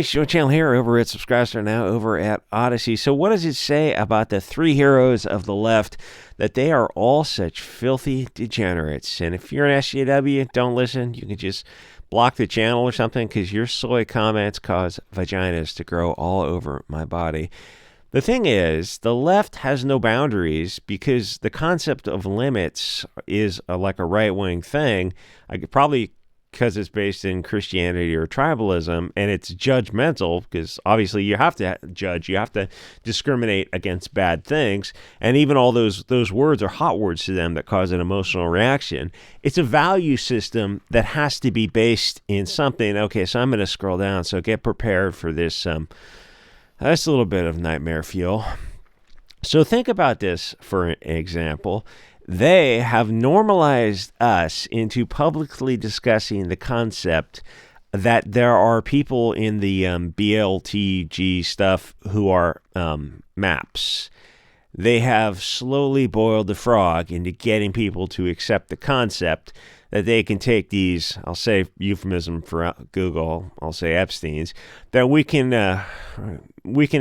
Show channel here over at SubStars, now over at Odyssey. So what does it say about the three heroes of the left? That they are all such filthy degenerates. And if you're an SJW, don't listen. You can just block the channel or something, because your soy comments cause vaginas to grow all over my body. The thing is, the left has no boundaries, because the concept of limits is like a right-wing thing. I could probably, because it's based in Christianity or tribalism, and it's judgmental, because obviously you have to judge, you have to discriminate against bad things, and even all those words are hot words to them that cause an emotional reaction. It's a value system that has to be based in something. Okay, so I'm going to scroll down, so get prepared for this. That's a little bit of nightmare fuel. So think about this for an example. They have normalized us into publicly discussing the concept that there are people in the BLTG stuff who are maps. They have slowly boiled the frog into getting people to accept the concept that they can take these, I'll say euphemism for Google, I'll say Epstein's, that we can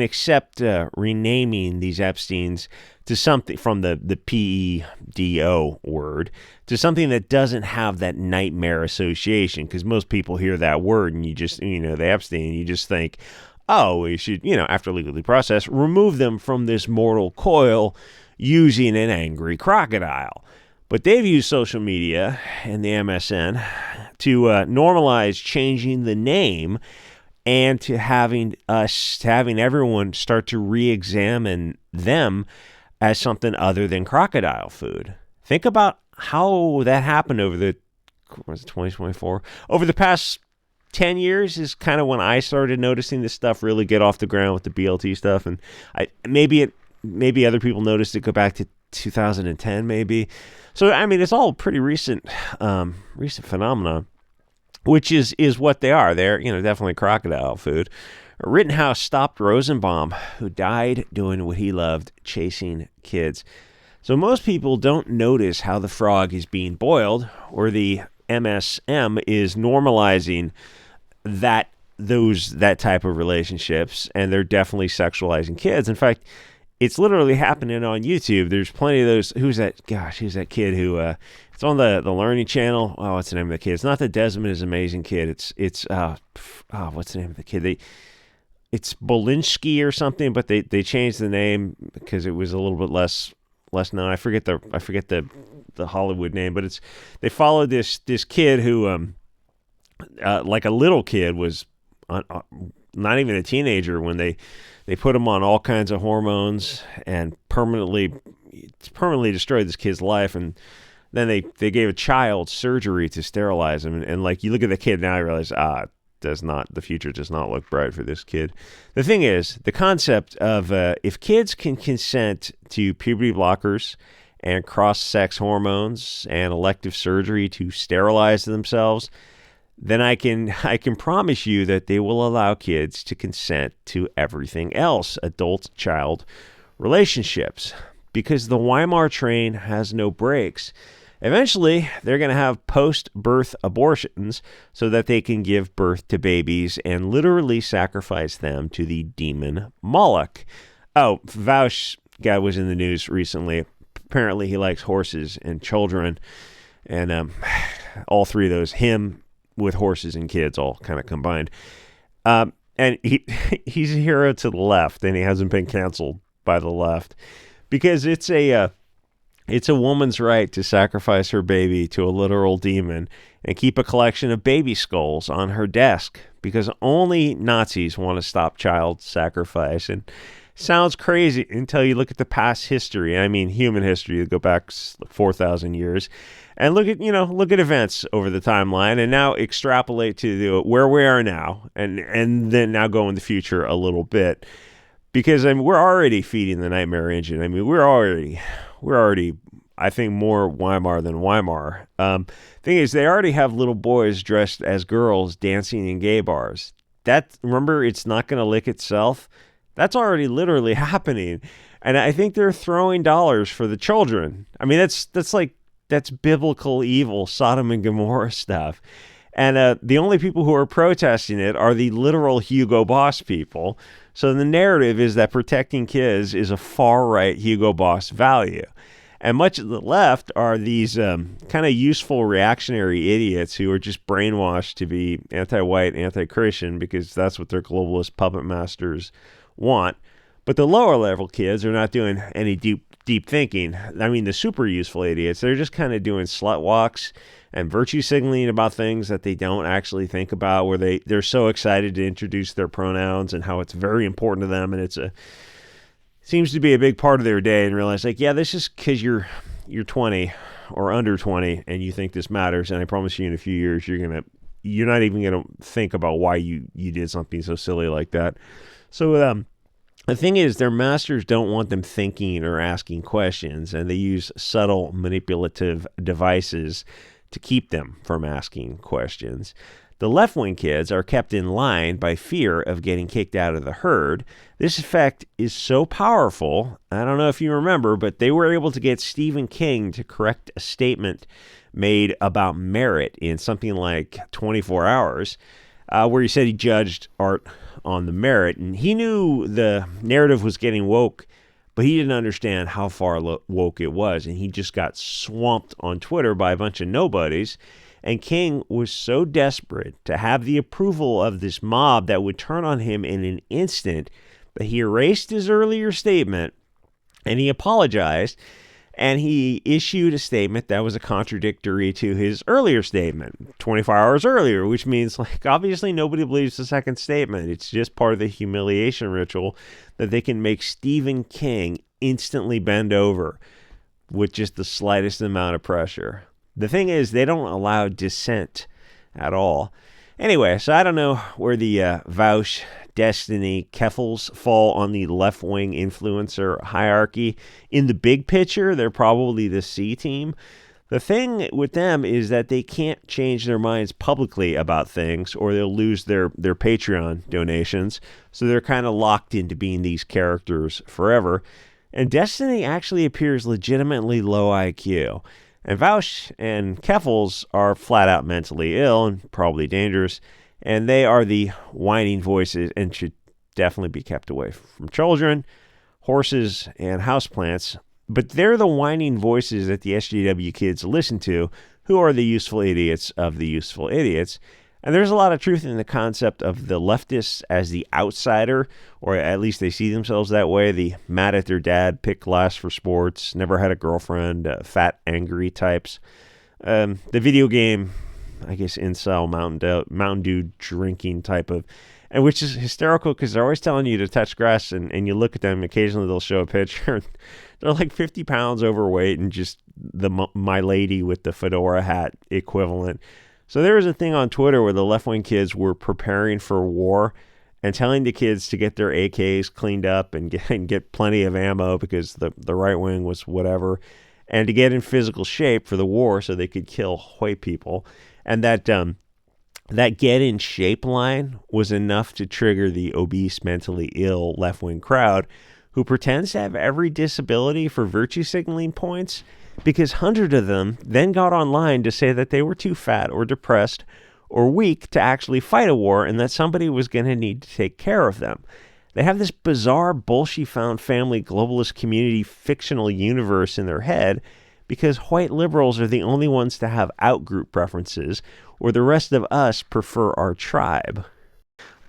accept renaming these Epstein's to something from the PEDO word, to something that doesn't have that nightmare association, because most people hear that word and you just, the Epstein, you just think, oh, we should, after legally processed, remove them from this mortal coil using an angry crocodile. But they've used social media and the MSN to normalize changing the name, and to having everyone start to re-examine them as something other than crocodile food. Think about how that happened over the 2024? Over the past 10 years is kind of when I started noticing this stuff really get off the ground with the BLT stuff. And maybe other people noticed it go back to 2010 maybe. So, it's all pretty recent phenomenon, which is what they are. They're, definitely crocodile food. Rittenhouse stopped Rosenbaum, who died doing what he loved, chasing kids. So most people don't notice how the frog is being boiled, or the MSM is normalizing that type of relationships, and they're definitely sexualizing kids. In fact, it's literally happening on YouTube. There's plenty of those. Who's that kid who it's on the Learning Channel? Oh, what's the name of the kid? It's not the Desmond is Amazing kid. It's what's the name of the kid? It's Bolinsky or something, but they changed the name because it was a little bit less known. I forget the Hollywood name, but they followed this kid who like a little kid, was not even a teenager when they put him on all kinds of hormones and permanently destroyed this kid's life. And then they gave a child surgery to sterilize him. And like, you look at the kid now, you realize, the future does not look bright for this kid. The thing is, the concept of if kids can consent to puberty blockers and cross-sex hormones and elective surgery to sterilize themselves, then I can promise you that they will allow kids to consent to everything else, adult-child relationships, because the Weimar train has no brakes. Eventually, they're going to have post-birth abortions so that they can give birth to babies and literally sacrifice them to the demon Moloch. Oh, Vaush guy was in the news recently. Apparently, he likes horses and children, and all three of those, him with horses and kids, all kind of combined. And he's a hero to the left, and he hasn't been canceled by the left, because it's a woman's right to sacrifice her baby to a literal demon and keep a collection of baby skulls on her desk, because only Nazis want to stop child sacrifice. And sounds crazy until you look at the past history. Human history. You go back 4,000 years and look at events over the timeline, and now extrapolate to where we are now, and then now go in the future a little bit, because we're already feeding the nightmare engine. We're already, I think, more Weimar than Weimar. Thing is, they already have little boys dressed as girls dancing in gay bars. Remember, it's not going to lick itself. That's already literally happening. And I think they're throwing dollars for the children. That's biblical evil, Sodom and Gomorrah stuff. And the only people who are protesting it are the literal Hugo Boss people. So the narrative is that protecting kids is a far-right Hugo Boss value. And much of the left are these kind of useful reactionary idiots who are just brainwashed to be anti-white, anti-Christian because that's what their globalist puppet masters want. But the lower level kids are not doing any deep thinking. I mean, the super useful idiots, they're just kind of doing slut walks and virtue signaling about things that they don't actually think about, where they're so excited to introduce their pronouns and how it's very important to them, and it seems to be a big part of their day, and realize, like, yeah, this is because you're 20 or under 20 and you think this matters, and I promise you in a few years you're not even gonna think about why you did something so silly like that. So the thing is, their masters don't want them thinking or asking questions, and they use subtle manipulative devices to keep them from asking questions. The left-wing kids are kept in line by fear of getting kicked out of the herd. This effect is so powerful, I don't know if you remember, but they were able to get Stephen King to correct a statement made about merit in something like 24 hours, where he said he judged art on the merit, and he knew the narrative was getting woke, but he didn't understand how far woke it was, and he just got swamped on Twitter by a bunch of nobodies. And King was so desperate to have the approval of this mob that would turn on him in an instant that he erased his earlier statement, and he apologized, and he issued a statement that was a contradictory to his earlier statement 24 hours earlier, which means, like, obviously nobody believes the second statement. It's just part of the humiliation ritual that they can make Stephen King instantly bend over with just the slightest amount of pressure. The thing is, they don't allow dissent at all. Anyway, so I don't know where the Vaush, Destiny, Keffals fall on the left-wing influencer hierarchy. In the big picture, they're probably the C team. The thing with them is that they can't change their minds publicly about things, or they'll lose their Patreon donations. So they're kind of locked into being these characters forever. And Destiny actually appears legitimately low IQ. And Vaush and Keffels are flat out mentally ill and probably dangerous, and they are the whining voices and should definitely be kept away from children, horses, and houseplants. But they're the whining voices that the SJW kids listen to, who are the useful idiots of the useful idiots. And there's a lot of truth in the concept of the leftists as the outsider, or at least they see themselves that way. The mad at their dad, picked last for sports, never had a girlfriend, fat, angry types. The video game, I guess, incel, Mountain Dew drinking type of, and which is hysterical because they're always telling you to touch grass, and you look at them, occasionally they'll show a picture. They're like 50 pounds overweight and just the My Lady with the fedora hat equivalent. So there was a thing on Twitter where the left-wing kids were preparing for war and telling the kids to get their AKs cleaned up and get plenty of ammo because the right wing was whatever, and to get in physical shape for the war so they could kill white people. And that get in shape line was enough to trigger the obese, mentally ill left-wing crowd who pretends to have every disability for virtue signaling points, because hundreds of them then got online to say that they were too fat or depressed or weak to actually fight a war and that somebody was going to need to take care of them. They have this bizarre bullshit found family globalist community fictional universe in their head because white liberals are the only ones to have out-group preferences, or the rest of us prefer our tribe.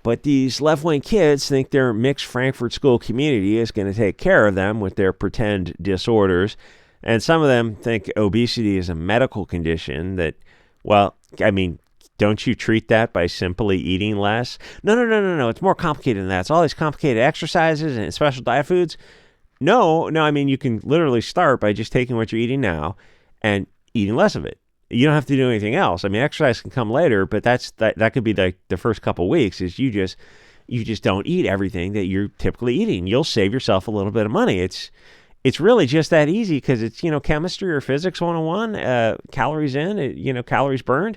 But these left-wing kids think their mixed Frankfurt School community is going to take care of them with their pretend disorders. And some of them think obesity is a medical condition that, well, I mean, don't you treat that by simply eating less? No. It's more complicated than that. It's all these complicated exercises and special diet foods. No, I mean, you can literally start by just taking what you're eating now and eating less of it. You don't have to do anything else. I mean, exercise can come later, but that could be the first couple weeks is you just don't eat everything that you're typically eating. You'll save yourself a little bit of money. It's really just that easy because it's, chemistry or physics 101, calories in, calories burned.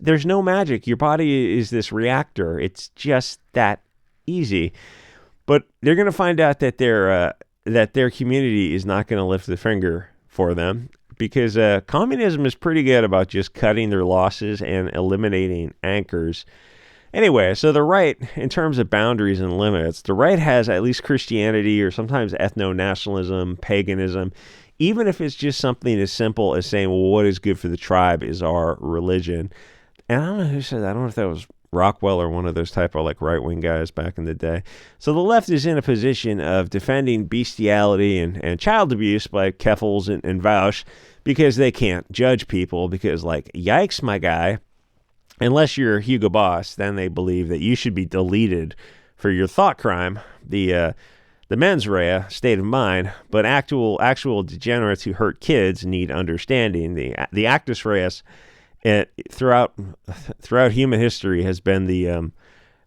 There's no magic. Your body is this reactor. It's just that easy. But they're going to find out that their community is not going to lift the finger for them because communism is pretty good about just cutting their losses and eliminating anchors. Anyway, so the right, in terms of boundaries and limits, the right has at least Christianity or sometimes ethno-nationalism, paganism, even if it's just something as simple as saying, well, what is good for the tribe is our religion. And I don't know who said that. I don't know if that was Rockwell or one of those type of like right-wing guys back in the day. So the left is in a position of defending bestiality and child abuse by Keffels and Vaush because they can't judge people because, like, yikes, my guy, unless you're Hugo Boss, then they believe that you should be deleted for your thought crime, the mens rea, state of mind. But actual degenerates who hurt kids need understanding. The actus reus, throughout human history has been the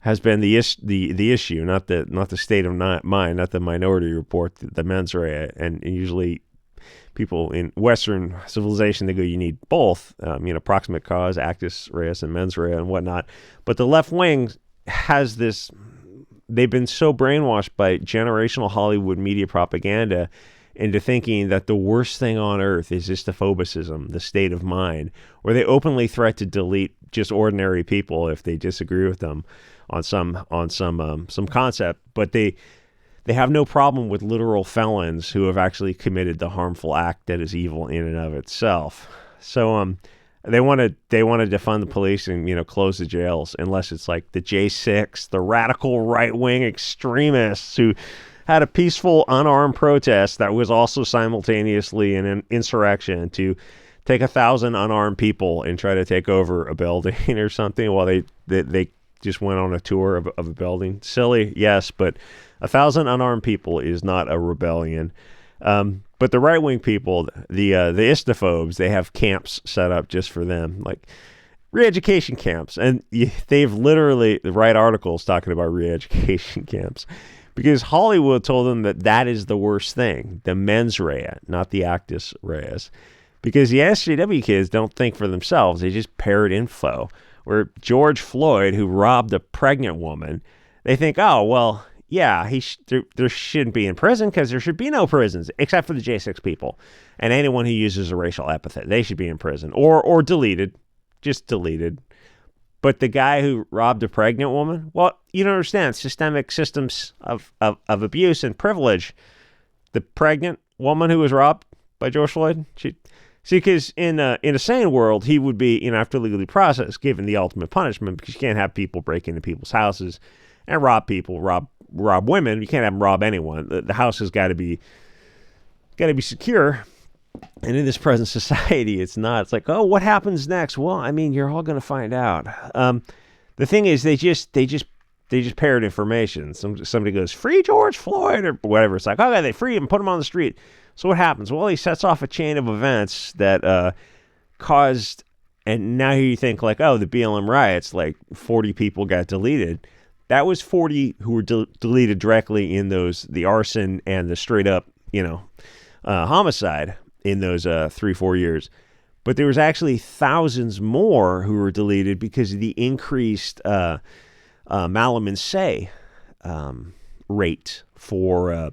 issue, not the state of mind, not the Minority Report, the mens rea, and usually people in Western civilization, they go, you need both, proximate cause, actus reus, and mens rea and whatnot. But the left wing has this, they've been so brainwashed by generational Hollywood media propaganda into thinking that the worst thing on earth is istophobicism, the state of mind, where they openly threat to delete just ordinary people if they disagree with them on some concept, but they have no problem with literal felons who have actually committed the harmful act that is evil in and of itself. So they want to defund the police and close the jails unless it's like the J6, the radical right-wing extremists who had a peaceful unarmed protest that was also simultaneously an insurrection to take 1,000 unarmed people and try to take over a building or something while they just went on a tour of a building. Silly, yes, but 1,000 unarmed people is not a rebellion. But the right-wing people, the istophobes, they have camps set up just for them, like re-education camps. And they've literally, write articles talking about re-education camps because Hollywood told them that is the worst thing, the mens rea, not the actus reus. Because the SJW kids don't think for themselves. They just parrot info. Where George Floyd, who robbed a pregnant woman, they think, oh, well, yeah, there shouldn't be in prison because there should be no prisons except for the J6 people and anyone who uses a racial epithet. They should be in prison or deleted, just deleted. But the guy who robbed a pregnant woman, well, you don't understand systemic systems of abuse and privilege. The pregnant woman who was robbed by George Floyd, see, because in a sane world, he would be, after legally processed, given the ultimate punishment because you can't have people break into people's houses and rob people, rob women. You can't have them rob anyone. The house has got to be secure. And in this present society, it's not. It's like, oh, what happens next? Well, I mean, you're all going to find out. The thing is, they just parrot information. Somebody goes, free George Floyd or whatever. It's like, okay, they free him, put him on the street. So what happens? Well, he sets off a chain of events that caused, and now you think like, oh, the BLM riots, like 40 people got deleted. That was 40 who were deleted directly in the arson and the straight up, homicide in those 3-4 years. But there was actually thousands more who were deleted because of the increased malum in se rate for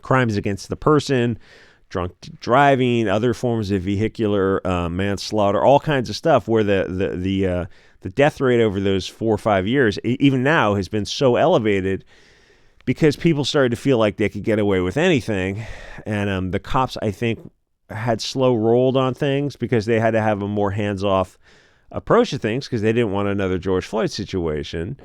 crimes against the person, drunk driving, other forms of vehicular manslaughter, all kinds of stuff where the death rate over those 4 or 5 years, even now, has been so elevated because people started to feel like they could get away with anything. And the cops, I think, had slow rolled on things because they had to have a more hands-off approach to things because they didn't want another George Floyd situation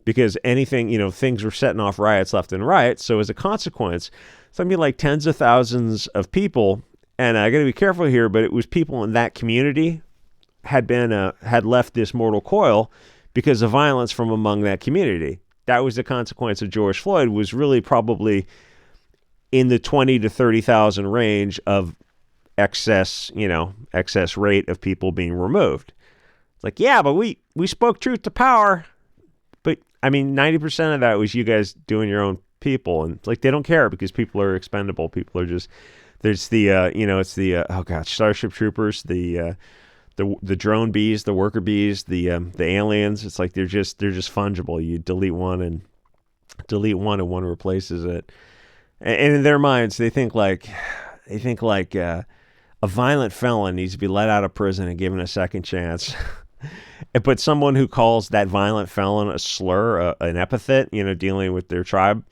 because anything, things were setting off riots left and right. So as a consequence, something like tens of thousands of people, and I got to be careful here, but it was people in that community had left this mortal coil because of violence from among that community. That was the consequence of George Floyd, was really probably in the 20 to 30,000 range of excess rate of people being removed. It's like, yeah, but we spoke truth to power. But I mean, 90% of that was you guys doing your own people. And it's like, they don't care because people are expendable. People are just, there's the, Starship Troopers, the drone bees, the worker bees, the aliens. It's like they're just fungible. You delete one and one replaces it. And in their minds, they think like, A violent felon needs to be let out of prison and given a second chance. But someone who calls that violent felon a slur, an epithet, dealing with their tribe,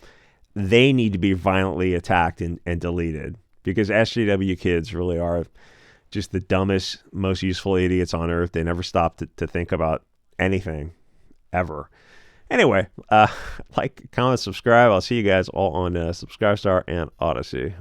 they need to be violently attacked and deleted, because SJW kids really are just the dumbest, most useful idiots on earth. They never stop to think about anything, ever. Anyway, like, comment, subscribe. I'll see you guys all on Subscribestar and Odyssey.